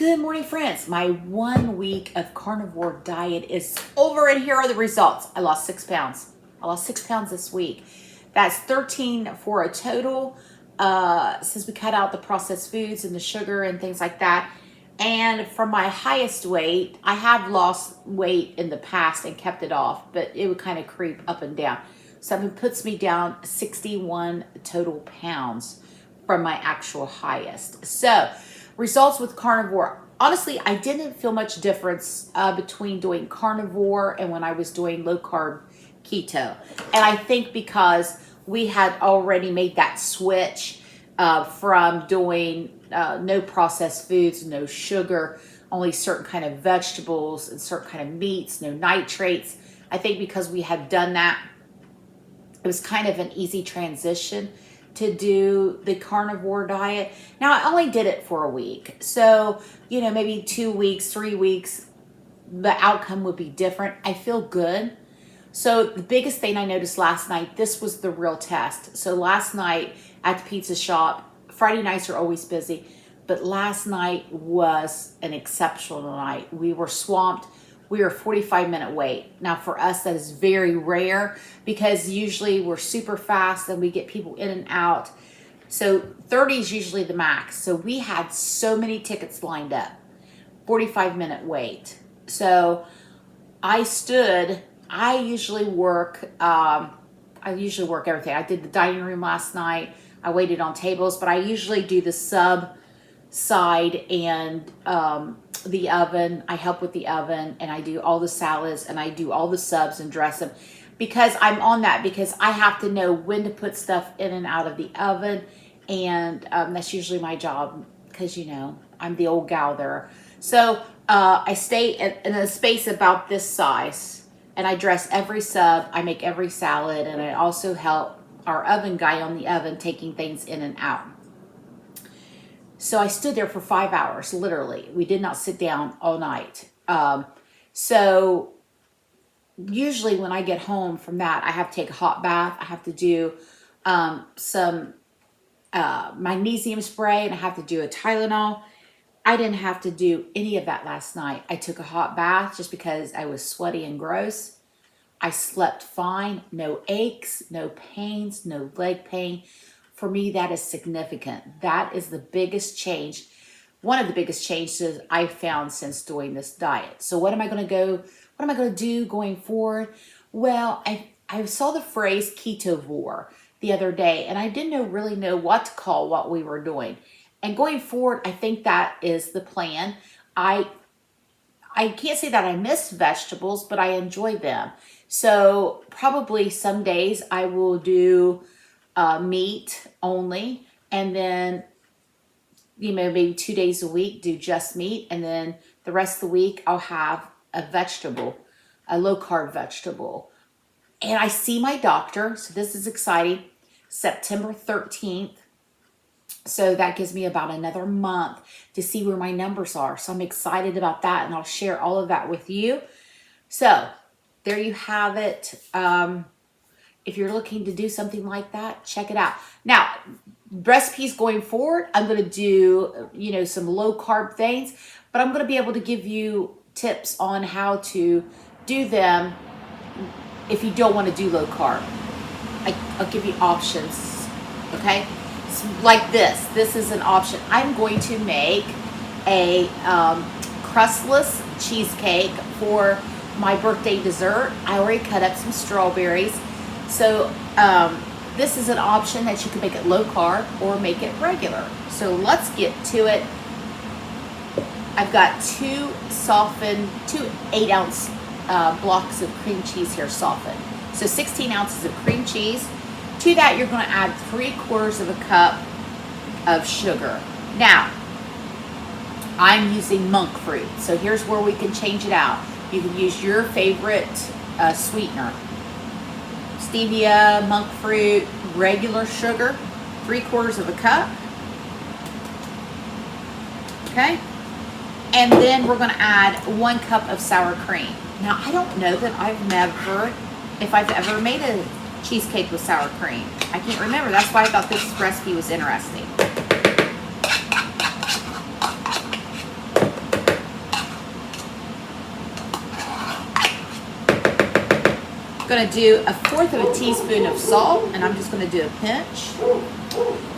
Good morning, friends. My 1 week of carnivore diet is over, and here are the results. I lost 6 pounds. I lost 6 pounds this week. That's 13 for a total since we cut out the processed foods and the sugar and things like that. And from my highest weight, I have lost weight in the past and kept it off, but it would kind of creep up and down. So it puts me down 61 total pounds from my actual highest. So results with carnivore. Honestly, I didn't feel much difference between doing carnivore and when I was doing low carb keto. And I think because we had already made that switch from doing no processed foods, no sugar, only certain kind of vegetables and certain kind of meats, no nitrates. I think because we had done that, it was kind of an easy transition to do the carnivore diet. Now, I only did it for a week. So, maybe 2 weeks, 3 weeks, the outcome would be different. I feel good. So the biggest thing I noticed last night, this was the real test. So last night at the pizza shop, Friday nights are always busy, but last night was an exceptional night. We were swamped. We were 45-minute wait. Now for us, that is very rare because usually we're super fast and we get people in and out. So 30 is usually the max. So we had so many tickets lined up, 45-minute wait. So I usually work everything. I did the dining room last night. I waited on tables, but I usually do the sub side and the oven. I help with the oven and I do all the salads and I do all the subs and dress them because I'm on that because I have to know when to put stuff in and out of the oven. And that's usually my job because, I'm the old gal there. So I stay in a space about this size and I dress every sub. I make every salad and I also help our oven guy on the oven taking things in and out. So I stood there for 5 hours, literally. We did not sit down all night. So usually when I get home from that, I have to take a hot bath. I have to do some magnesium spray and I have to do a Tylenol. I didn't have to do any of that last night. I took a hot bath just because I was sweaty and gross. I slept fine, no aches, no pains, no leg pain. For me, that is significant. That is the biggest change, one of the biggest changes I've found since doing this diet. So what am I going to do going forward? Well, I saw the phrase ketovore the other day, and I didn't really know what to call what we were doing. And going forward, I think that is the plan. I can't say that I miss vegetables, but I enjoy them. So probably some days I will do meat only, and then maybe 2 days a week do just meat, and then the rest of the week I'll have a vegetable, a low carb vegetable. And I see my doctor, so this is exciting, September 13th. So that gives me about another month to see where my numbers are. So I'm excited about that, and I'll share all of that with you. So there you have it. If you're looking to do something like that, check it out. Now, recipes going forward, I'm going to do, some low carb things, but I'm going to be able to give you tips on how to do them if you don't want to do low carb. I'll give you options, okay? So like this. This is an option. I'm going to make a crustless cheesecake for my birthday dessert. I already cut up some strawberries. So this is an option that you can make it low carb or make it regular. So let's get to it. I've got two 8-ounce blocks of cream cheese here softened. So 16 ounces of cream cheese. To that, you're going to add 3/4 of a cup of sugar. Now, I'm using monk fruit. So here's where we can change it out. You can use your favorite sweetener. Stevia, monk fruit, regular sugar, 3/4 of a cup. Okay. And then we're going to add 1 cup of sour cream. Now, I don't know that if I've ever made a cheesecake with sour cream. I can't remember. That's why I thought this recipe was interesting. Gonna do 1/4 teaspoon of salt, and I'm just gonna do a pinch.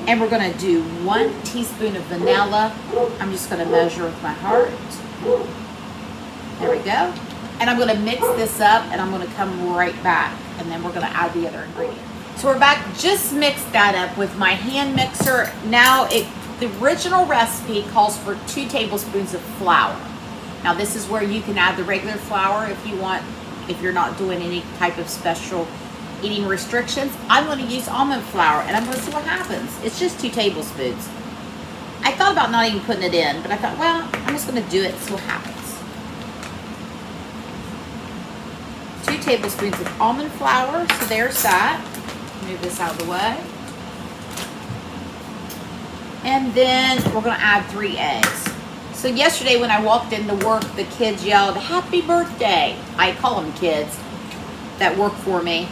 And we're gonna do 1 teaspoon of vanilla. I'm just gonna measure with my heart. There we go. And I'm gonna mix this up, and I'm gonna come right back, and then we're gonna add the other ingredients. So we're back. Just mixed that up with my hand mixer. Now the original recipe calls for 2 tablespoons of flour. Now this is where you can add the regular flour if you want, if you're not doing any type of special eating restrictions. I'm going to use almond flour, and I'm going to see what happens. It's just 2 tablespoons. I thought about not even putting it in, but I thought, well, I'm just going to do it and see what happens. 2 tablespoons of almond flour, so there's that. Move this out of the way. And then we're going to add 3 eggs. So yesterday when I walked into work, the kids yelled, "Happy birthday." I call them kids that work for me.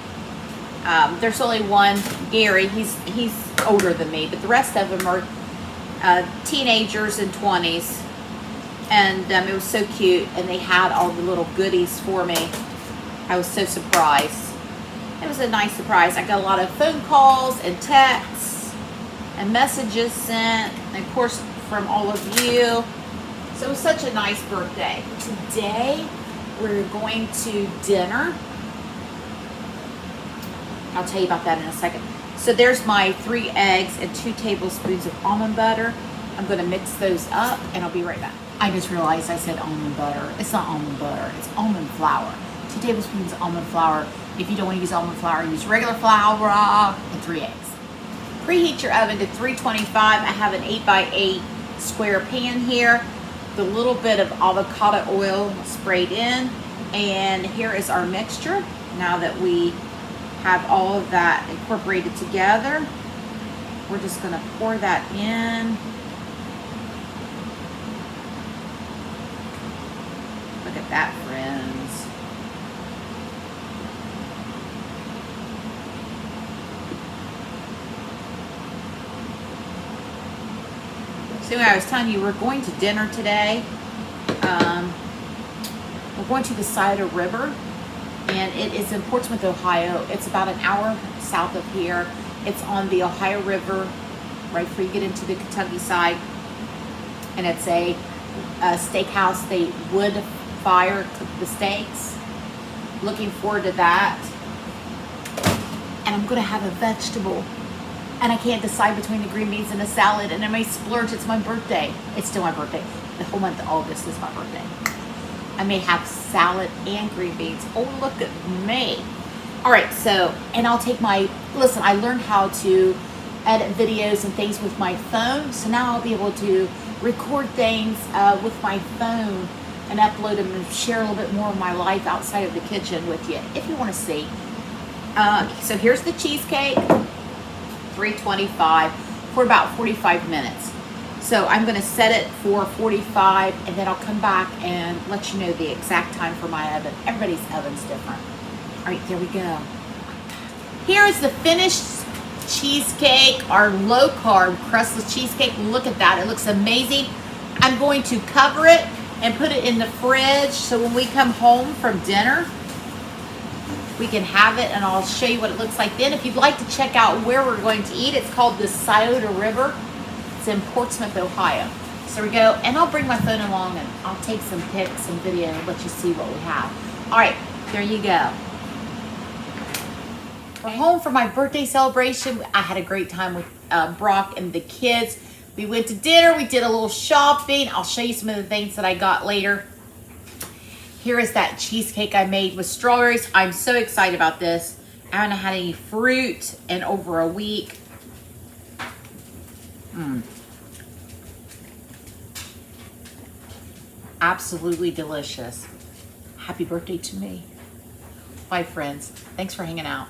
There's only one, Gary, he's older than me, but the rest of them are teenagers and 20s. And it was so cute, and they had all the little goodies for me. I was so surprised. It was a nice surprise. I got a lot of phone calls and texts and messages sent, and of course from all of you. So it was such a nice birthday. Today we're going to dinner. I'll tell you about that in a second. So there's my 3 eggs and 2 tablespoons of almond butter. I'm going to mix those up, and I'll be right back. I just realized I said almond butter. It's not almond butter. It's almond flour. 2 tablespoons of almond flour. If you don't want to use almond flour, use regular flour and 3 eggs. Preheat your oven to 325. I have an 8x8 square pan here. The little bit of avocado oil sprayed in. And here is our mixture. Now that we have all of that incorporated together, we're just going to pour that in. Look at that, friends. So I was telling you, we're going to dinner today. We're going to the Scioto River, and it is in Portsmouth, Ohio. It's about an hour south of here. It's on the Ohio River, right before you get into the Kentucky side. And it's a steakhouse. They wood fire cook the steaks. Looking forward to that. And I'm going to have a vegetable. And I can't decide between the green beans and a salad. And I may splurge. It's my birthday. It's still my birthday. The whole month of August is my birthday. I may have salad and green beans. Oh, look at me. All right, so, and I'll take my, listen, I learned how to edit videos and things with my phone. So now I'll be able to record things with my phone and upload them and share a little bit more of my life outside of the kitchen with you, if you want to see. So here's the cheesecake, 325 for about 45 minutes. So I'm going to set it for 45, and then I'll come back and let you know the exact time for my oven. Everybody's oven's different. All right, there we go. Here is the finished cheesecake, our low-carb crustless cheesecake. Look at that. It looks amazing. I'm going to cover it and put it in the fridge so when we come home from dinner, we can have it, and I'll show you what it looks like then. If you'd like to check out where we're going to eat, it's called the Scioto River. It's in Portsmouth, Ohio. So we go, and I'll bring my phone along, and I'll take some pics and video and let you see what we have. All right, there you go. We're home for my birthday celebration. I had a great time with Brock and the kids. We went to dinner. We did a little shopping. I'll show you some of the things that I got later. Here is that cheesecake I made with strawberries. I'm so excited about this. I haven't had any fruit in over a week. Absolutely delicious. Happy birthday to me. Bye, friends. Thanks for hanging out.